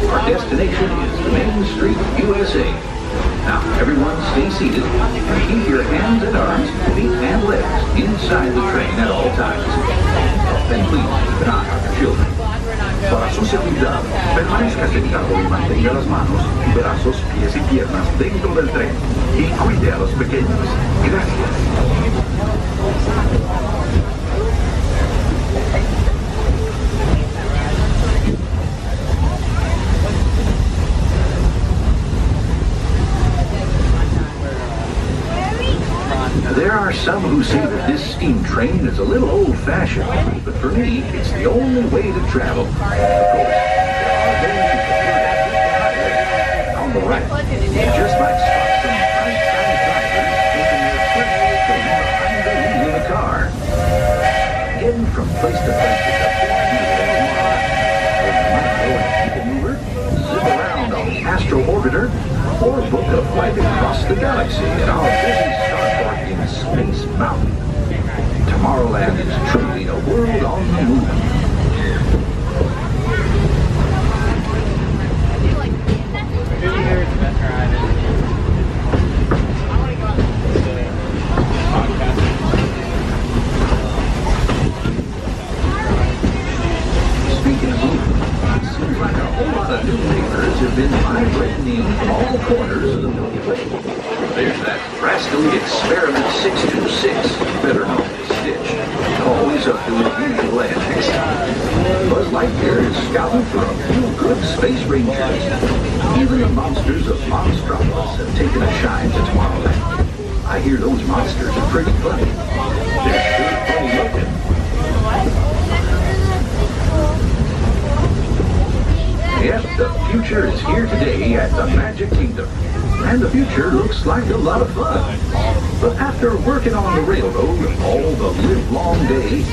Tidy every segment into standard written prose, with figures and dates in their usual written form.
Our destination is Main Street, USA. Now, everyone stay seated and keep your hands and arms, feet and legs inside the train at all times. And please keep an eye on your children. Para su seguridad, permanezca sentado y mantenga las manos, brazos, pies y piernas dentro del tren. Y cuide a los pequeños. Gracias. There are some who say that this steam train is a little old-fashioned, but for me, it's the only way to travel. Of course, there are those who prefer to on the right. You just might spot some fine drivers taking their first train behind the wheel of the car. Getting from place to place is a big deal. Or you might go and maneuver, zip around on the Astro Orbiter, or book a flight across the galaxy in our busy starport in Space Mountain. Tomorrowland is truly a world on the move. Speaking of moving, it seems like a whole lot of new papers have been migrating in from all corners of the Milky Way. There's that rascally Experiment 626, better known as Stitch, always up to his usual antics. Buzz Lightyear is scouting for a few good space rangers. Even the monsters of Monstropolis have taken a shine to Tomorrowland. I hear those monsters are pretty funny. They're sure funny looking. Yes, the future is here today at the Magic Kingdom. And the future looks like a lot of fun. But after working on the railroad all the live-long day,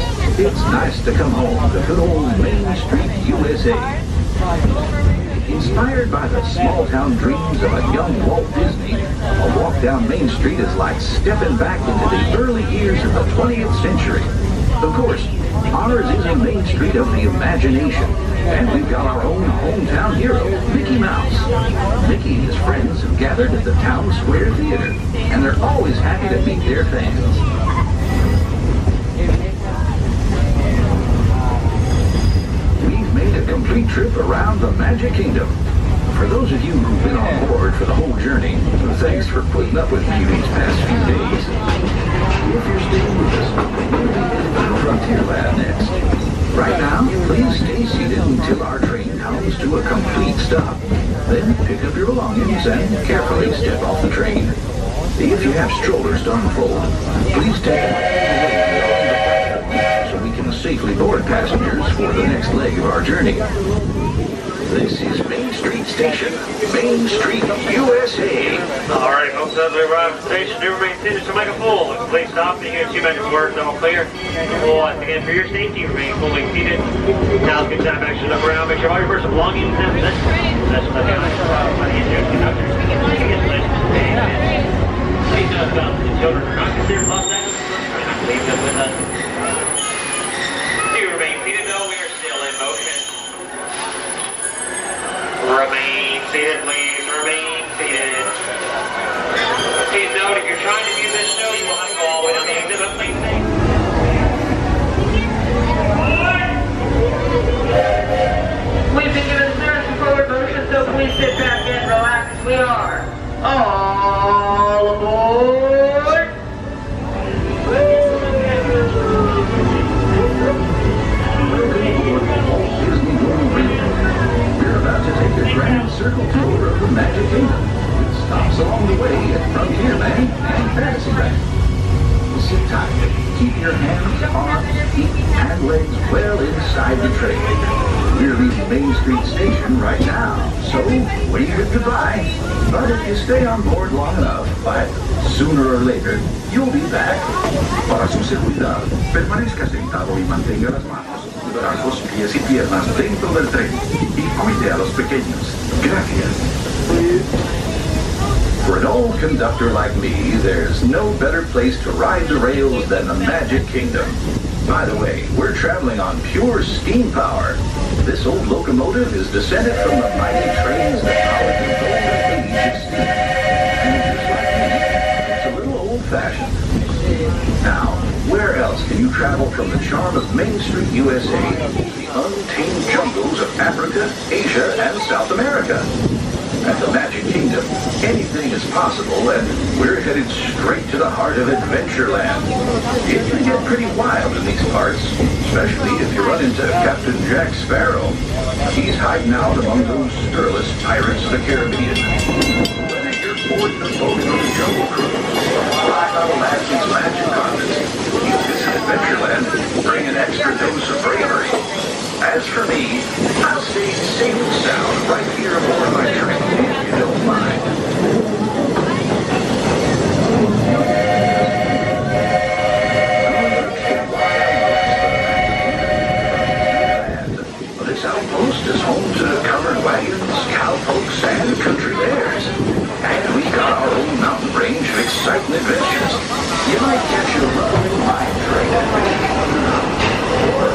it's nice to come home to good old Main Street, USA. Inspired by the small-town dreams of a young Walt Disney, a walk down Main Street is like stepping back into the early years of the 20th century. Of course, ours is a Main Street of the imagination. And we've got our own hometown hero, Mickey Mouse. Mickey and his friends have gathered at the Town Square Theater, and they're always happy to meet their fans. We've made a complete trip around the Magic Kingdom. For those of you who've been on board for the whole journey, thanks for putting up with me these past few days. If you're staying with us, we'll be in Frontierland next. Right now, please stay seated until our train comes to a complete stop. Then pick up your belongings and carefully step off the train. If you have strollers to unfold, please take them away so we can safely board passengers for the next leg of our journey. This is Main Street Station, Main Street, USA. All right, folks, as we arrive at the station, do remain seated to make a full complete stop. You get 2 minutes worth, all clear. Once again, for your safety, remain fully seated. Now it's good time to actually look around, make sure all your personal belongings have possession of the conductors. Please note that the children are not considered lost items. Leave them with us. Do remain seated, though. We are still in motion. Remain seated, please. Remain seated. Please note, if you're trying to view this show, you will have to go all the way down the exhibit, please. We've been given certain forward motion, so please sit back and relax. We are all aboard. To take a grand circle tour of the Magic Kingdom. It stops along the way at Frontierland and Fantasyland. Sit tight. Keep your hands, arms, feet, and legs well inside the train. We're leaving Main Street Station right now, so wave goodbye. But if you stay on board long enough, sooner or later, you'll be back. Para su seguridad, permanezca sentado y mantenga las manos, brazos, pies y piernas dentro del tren. Y cuide a los pequeños. Gracias. For an old conductor like me, there's no better place to ride the rails than the Magic Kingdom. By the way, we're traveling on pure steam power. This old locomotive is descended from the mighty trains that powered the golden age of steam. And just like me, it's a little old-fashioned. Now, where else can you travel from the charm of Main Street, USA, to the untamed jungles of Africa, Asia, and South America? At the Magic Kingdom, anything is possible, and we're headed straight to the heart of Adventureland. It can get pretty wild in these parts, especially if you run into Captain Jack Sparrow. He's hiding out among those scurrilous pirates of the Caribbean. Whether you're boarding a boat on a jungle cruise or fly out Aladdin's magic carpets, you visit Adventureland, bring an extra dose of bravery. As for me, I'll stay safe and sound right here aboard my train, if you don't mind. This outpost is home to covered wagons, cowpokes, and country bears. And we've got our own mountain range of exciting adventures. You might catch your love in my train or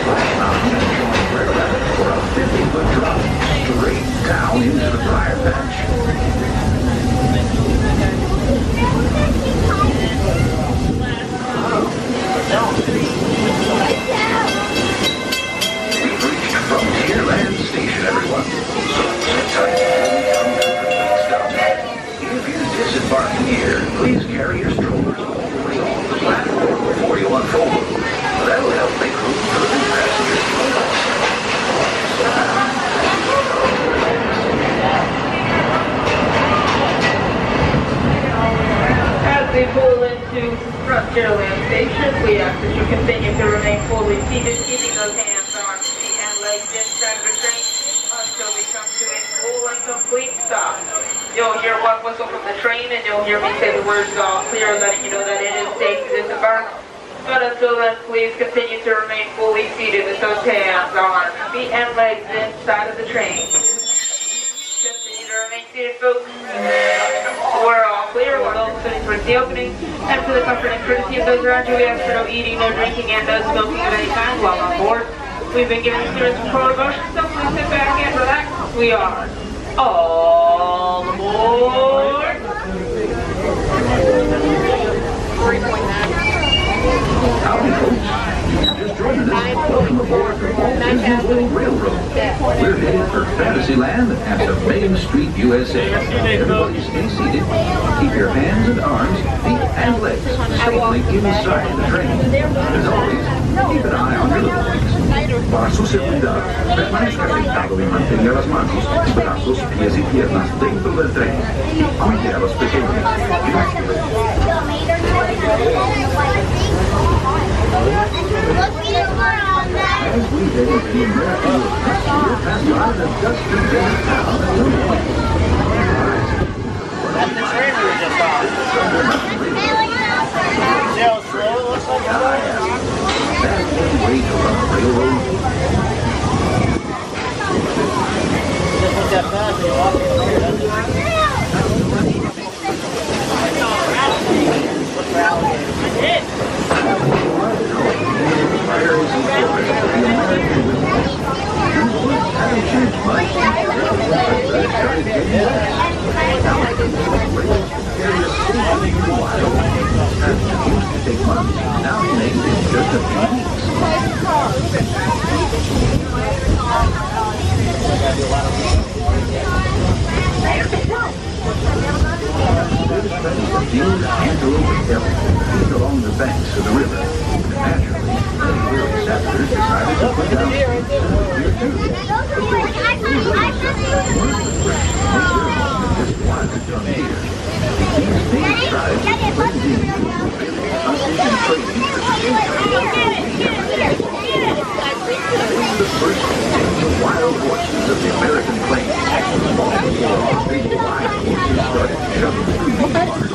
Splash Mountain and join Red Rabbit for a 50-foot drop straight down into the briar patch. We've reached Frontierland Station, everyone. So sit tight when we come to the next stop. If you disembark here, please carry your strollers all the way off the platform before you unfold them. That'll help make room for the new passengers. As we pull into Frontierland Station, we ask that you continue to remain fully seated, keeping those hands, arms, feet, and legs inside of the train until we come to a full and complete stop. You'll hear one whistle from the train, and you'll hear me say the words all clear, letting you know that it is safe to disembark. But until then, please continue to remain fully seated with those hands, arms, feet, and legs inside of the train. Continue to remain seated, folks. We're all clear. We're all sitting towards the opening. And for the comfort and courtesy of those around you, we ask for no eating, no drinking, and no smoking of any kind while on board. We've been given clearance control of motion, so please sit back and relax. We are all aboard. Howdy, folks. Just joining us. Welcome aboard the Walt Disney World Railroad. We're headed for Fantasyland and to Main Street, USA. Everybody stay seated. Keep your hands and arms, feet, and legs safely inside the train. As always, keep an eye on your little ones. Para su seguridad, permanezca sentado y mantenga las manos, brazos, pies y piernas dentro del tren. Cuide a los pequeños. Gracias. As we head into the American West, we'll pass by the dusty desert town of Louise. That's the train we were just on. See how slow it looks like? That's the way to run a railroad. Just look that fast when you walk over here, doesn't it? Look for alligators. I did! Fires and forests of the American wilderness. These woods haven't changed much since the started getting wet. Now I can see rails carry a safety in the wild. Trips that used to take months now made in just a few weeks. There's plenty of deer, antelope, and elk feed along the banks of the river. Naturally, many weary settlers decided to put down here too. Just wanted young deer. These big tribes blend into really hunting and trading for the the first of the wild horses of the American plains. Long before our big wild horses started shoving through these parts.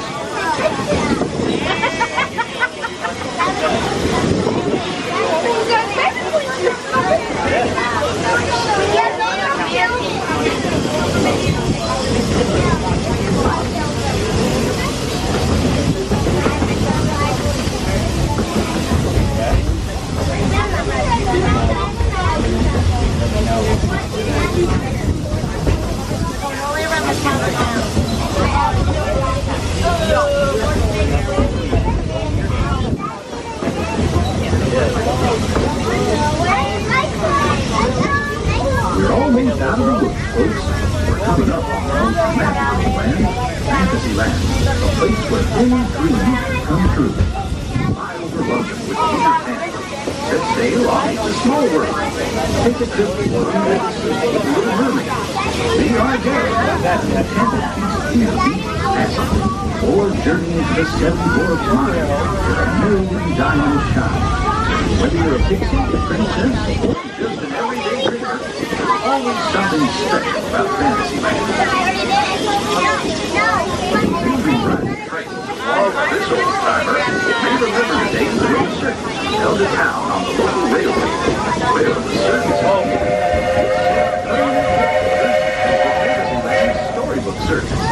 folks, we're coming up on the most magical land, Fantasyland, a place where any dreams come true. Fly over London with Peter Pan. Set sail on It's a Small World. Take a trip to London with Little Mermaid. Be our guest at the Enchanted Feast in the Beach Castle. Or journey into the Seven Dwarfs Mine, where a million diamonds shine. Whether you're a pixie, a princess, or just an everyday dreamer, there's always something special about Fantasyland. Moving right train. This old-timer may remember the days when the circus held a town on the local railway, where the circus Fantasyland's storybook circus.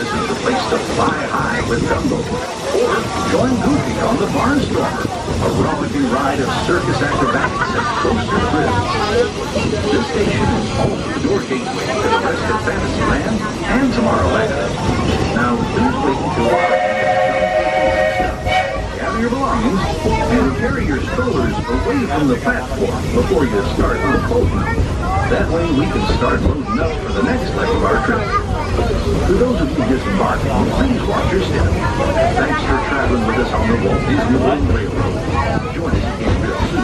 This is the place to fly high with Dumbo, or join Goofy on the Barnstormer, a rollicking ride of circus acrobatics and coaster thrills. This station is also your gateway to the rest of Fantasyland and Tomorrowland. Now, please wait until gather your belongings and carry your strollers away from the platform before you start unfolding. That way we can start loading up for the next leg of our trip. For those of you disembarking, please watch your step. Thanks for traveling with us on the Walt Disney World Railroad. Join us again real soon.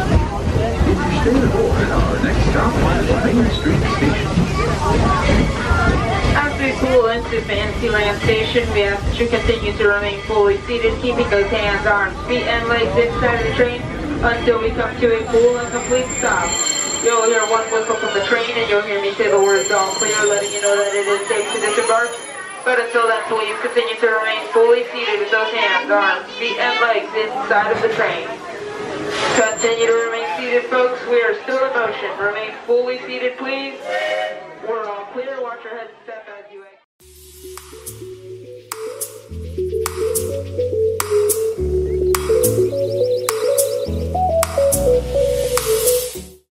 If you stay aboard, our next stop is Main Street Station. As we pull into Fantasyland Station, we ask that you continue to remain fully seated, keeping those hands, arms, feet, and legs inside of the train until we come to a full and complete stop. You'll hear one whistle from the train, and you'll hear me say the words all clear, letting you know that it is safe to disembark. But until then, please continue to remain fully seated with those hands, arms, feet, and legs inside of the train. Continue to remain seated, folks. We are still in motion. Remain fully seated, please. We're all clear. Watch your head step out.